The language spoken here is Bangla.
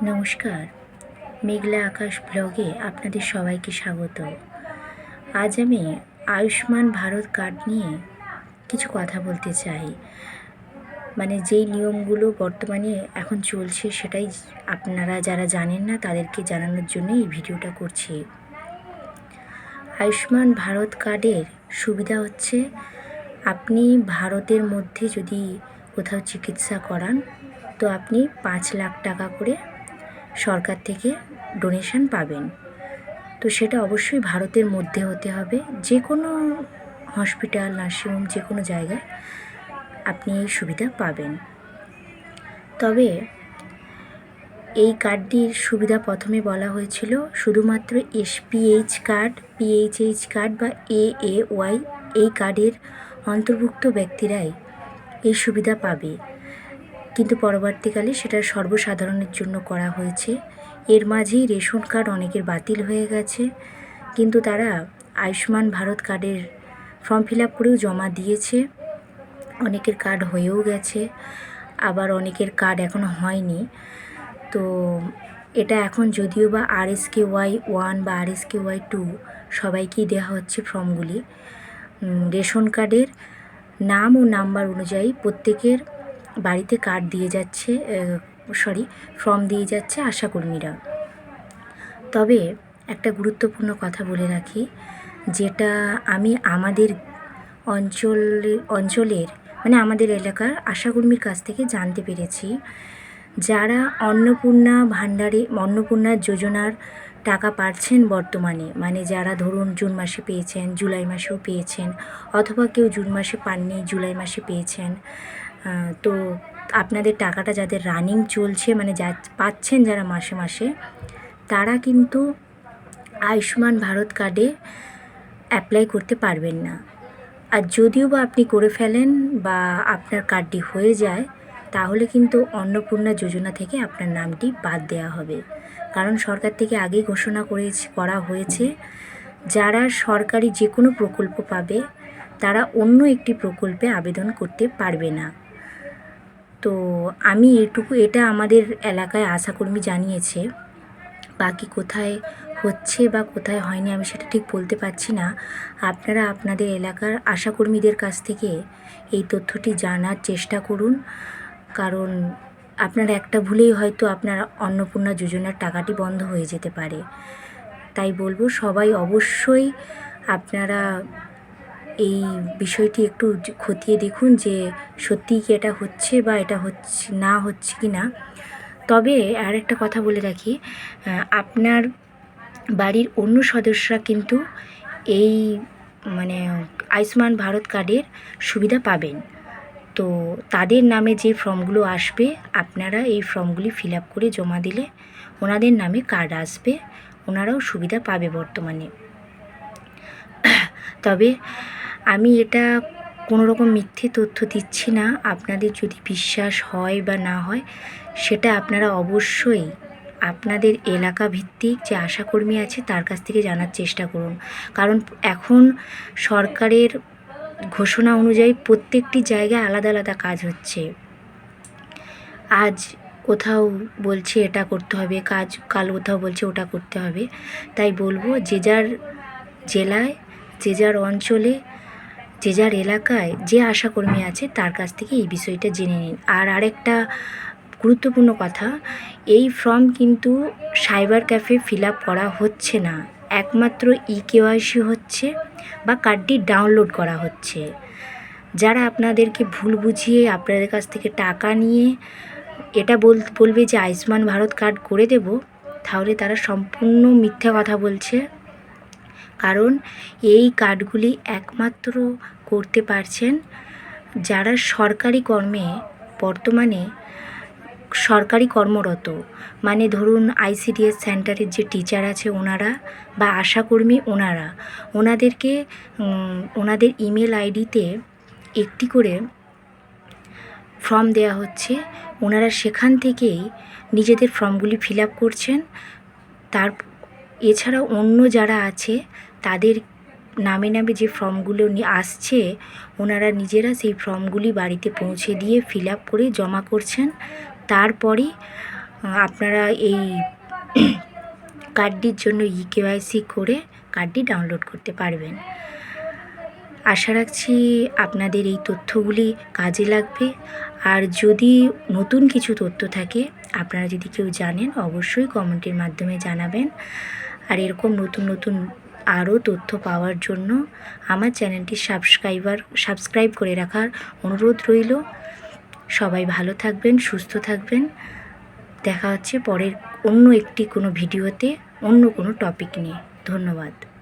নমস্কার, মেঘলা আকাশ ব্লগে আপনাদের সবাইকে স্বাগত। আজ আমি আয়ুষ্মান ভারত কার্ড নিয়ে কিছু কথা বলতে চাই। মানে যেই নিয়মগুলো বর্তমানে এখন চলছে সেটাই আপনারা যারা জানেন না তাদেরকে জানানোর জন্য এই ভিডিওটা করছি। আয়ুষ্মান ভারত কার্ডের সুবিধা হচ্ছে, আপনি ভারতের মধ্যে যদি কোথাও চিকিৎসা করান তো আপনি 5 লাখ টাকা করে সরকার থেকে ডোনেশন পাবেন। তো সেটা অবশ্যই ভারতের মধ্যে হতে হবে। যে কোনো হসপিটাল, নার্সিংহোম, যে কোনো জায়গায় আপনি এই সুবিধা পাবেন। তবে এই কার্ডটির সুবিধা প্রথমে বলা হয়েছিল শুধুমাত্র এসপিএইচ কার্ড, পিএইচএইচ কার্ড বা এএওয়াই এই কার্ডের অন্তর্ভুক্ত ব্যক্তিরাই এই সুবিধা পাবে, কিন্তু পরবর্তীকালে সেটা সর্বসাধারণের জন্য করা হয়েছে। এর মাঝেই রেশন কার্ড অনেকের বাতিল হয়ে গেছে, কিন্তু তারা আয়ুষ্মান ভারত কার্ডের ফর্ম ফিল আপ করেও জমা দিয়েছে। অনেকের কার্ড হয়েও গেছে, আবার অনেকের কার্ড এখনও হয়নি। তো এটা এখন যদিও বা RSKY 1 বা RSKY 2 সবাইকেই দেওয়া হচ্ছে ফর্মগুলি। রেশন কার্ডের নাম ও নাম্বার অনুযায়ী প্রত্যেকের বাড়িতে কার্ড দিয়ে যাচ্ছে, ফর্ম দিয়ে যাচ্ছে আশাকর্মীরা। তবে একটা গুরুত্বপূর্ণ কথা বলে রাখি, যেটা আমি আমাদের অঞ্চলের মানে আমাদের এলাকার আশাকর্মীর কাছ থেকে জানতে পেরেছি, যারা অন্নপূর্ণা যোজনার টাকা পাচ্ছেন বর্তমানে, মানে যারা ধরুন জুন মাসে পেয়েছেন, জুলাই মাসেও পেয়েছেন, অথবা কেউ জুন মাসে পাননি জুলাই মাসে পেয়েছেন, তো আপনাদের টাকাটা যাদের রানিং চলছে, মানে যা পাচ্ছেন যারা মাসে মাসে, তারা কিন্তু আয়ুষ্মান ভারত কার্ডে অ্যাপ্লাই করতে পারবেন না। আর যদিও বা আপনি করে ফেলেন বা আপনার কার্ডটি হয়ে যায়, তাহলে কিন্তু অন্নপূর্ণা যোজনা থেকে আপনার নামটি বাদ দেওয়া হবে। কারণ সরকার থেকে আগেই ঘোষণা করা হয়েছে, যারা সরকারি যে কোনো প্রকল্প পাবে তারা অন্য একটি প্রকল্পে আবেদন করতে পারবে না। তো আমি এটা আমাদের এলাকায় আশাকর্মী জানিয়েছে। বাকি কোথায় হচ্ছে বা কোথায় হয়নি আমি সেটা ঠিক বলতে পারছি না। আপনারা আপনাদের এলাকার আশাকর্মীদের কাছ থেকে এই তথ্যটি জানার চেষ্টা করুন, কারণ আপনার একটা ভুলেই হয়তো আপনার অন্নপূর্ণা যোজনার টাকাটি বন্ধ হয়ে যেতে পারে। তাই বলবো, সবাই অবশ্যই আপনারা এই বিষয়টি একটু খতিয়ে দেখুন যে সত্যিই কি এটা হচ্ছে বা এটা হচ্ছে কি না। তবে আর একটা কথা বলে রাখি, আপনার বাড়ির অন্য সদস্যরা কিন্তু এই মানে আয়ুষ্মান ভারত কার্ডের সুবিধা পাবেন। তো তাদের নামে যে ফর্মগুলো আসবে, আপনারা এই ফর্মগুলি ফিল আপ করে জমা দিলে ওনাদের নামে কার্ড আসবে, ওনারাও সুবিধা পাবে বর্তমানে। তবে আমি এটা কোনো রকম মিথ্যে তথ্য দিচ্ছি না। আপনাদের যদি বিশ্বাস হয় বা না হয় সেটা আপনারা অবশ্যই আপনাদের এলাকা ভিত্তিক যে আশাকর্মী আছে তার কাছ থেকে জানার চেষ্টা করুন। কারণ এখন সরকারের ঘোষণা অনুযায়ী প্রত্যেকটি জায়গায় আলাদা আলাদা কাজ হচ্ছে। আজ কোথাও বলছে এটা করতে হবে কাজ, কাল কোথাও বলছে ওটা করতে হবে। তাই বলবো, যে যার জেলায়, যে যার অঞ্চলে, যে যার এলাকায় যে আশাকর্মী আছে তার কাছ থেকে এই বিষয়টা জেনে নিন। আর আরেকটা গুরুত্বপূর্ণ কথা, এই ফর্ম কিন্তু সাইবার ক্যাফে ফিল আপ করা হচ্ছে না, একমাত্র ইকেওয়াইসি হচ্ছে বা কার্ডটি ডাউনলোড করা হচ্ছে। যারা আপনাদেরকে ভুল বুঝিয়ে আপনাদের কাছ থেকে টাকা নিয়ে এটা বলবে যে আয়ুষ্মান ভারত কার্ড করে দেব, তাহলে তারা সম্পূর্ণ মিথ্যা কথা বলছে। কারণ এই কার্ডগুলি একমাত্র করতে পারছেন যারা সরকারি কর্মে বর্তমানে সরকারি কর্মরত, মানে ধরুন ICDS সেন্টারের যে টিচার আছে ওনারা বা আশাকর্মী ওনাদেরকে ওনাদের ইমেল আইডিতে একটি করে ফর্ম দেওয়া হচ্ছে, ওনারা সেখান থেকেই নিজেদের ফর্মগুলি ফিল আপ করছেন। এছাড়াও অন্য যারা আছে তাদের নামে নামে যে ফর্মগুলো আসছে, ওনারা নিজেরা সেই ফর্মগুলি বাড়িতে পৌঁছে দিয়ে ফিল আপ করে জমা করছেন। তারপরই আপনারা এই কার্ডটির জন্য ইকেওয়াইসি করে কার্ডটি ডাউনলোড করতে পারবেন। আশা রাখছি আপনাদের এই তথ্যগুলি কাজে লাগবে। আর যদি নতুন কিছু তথ্য থাকে, আপনারা যদি কেউ জানেন, অবশ্যই কমেন্টের মাধ্যমে জানাবেন। আর এরকম নতুন নতুন আরও তথ্য পাওয়ার জন্য আমার চ্যানেলটি সাবস্ক্রাইব করে রাখার অনুরোধ রইল। সবাই ভালো থাকবেন, সুস্থ থাকবেন। দেখা হচ্ছে পরের অন্য একটি কোনো ভিডিওতে অন্য কোনো টপিক নিয়ে। ধন্যবাদ।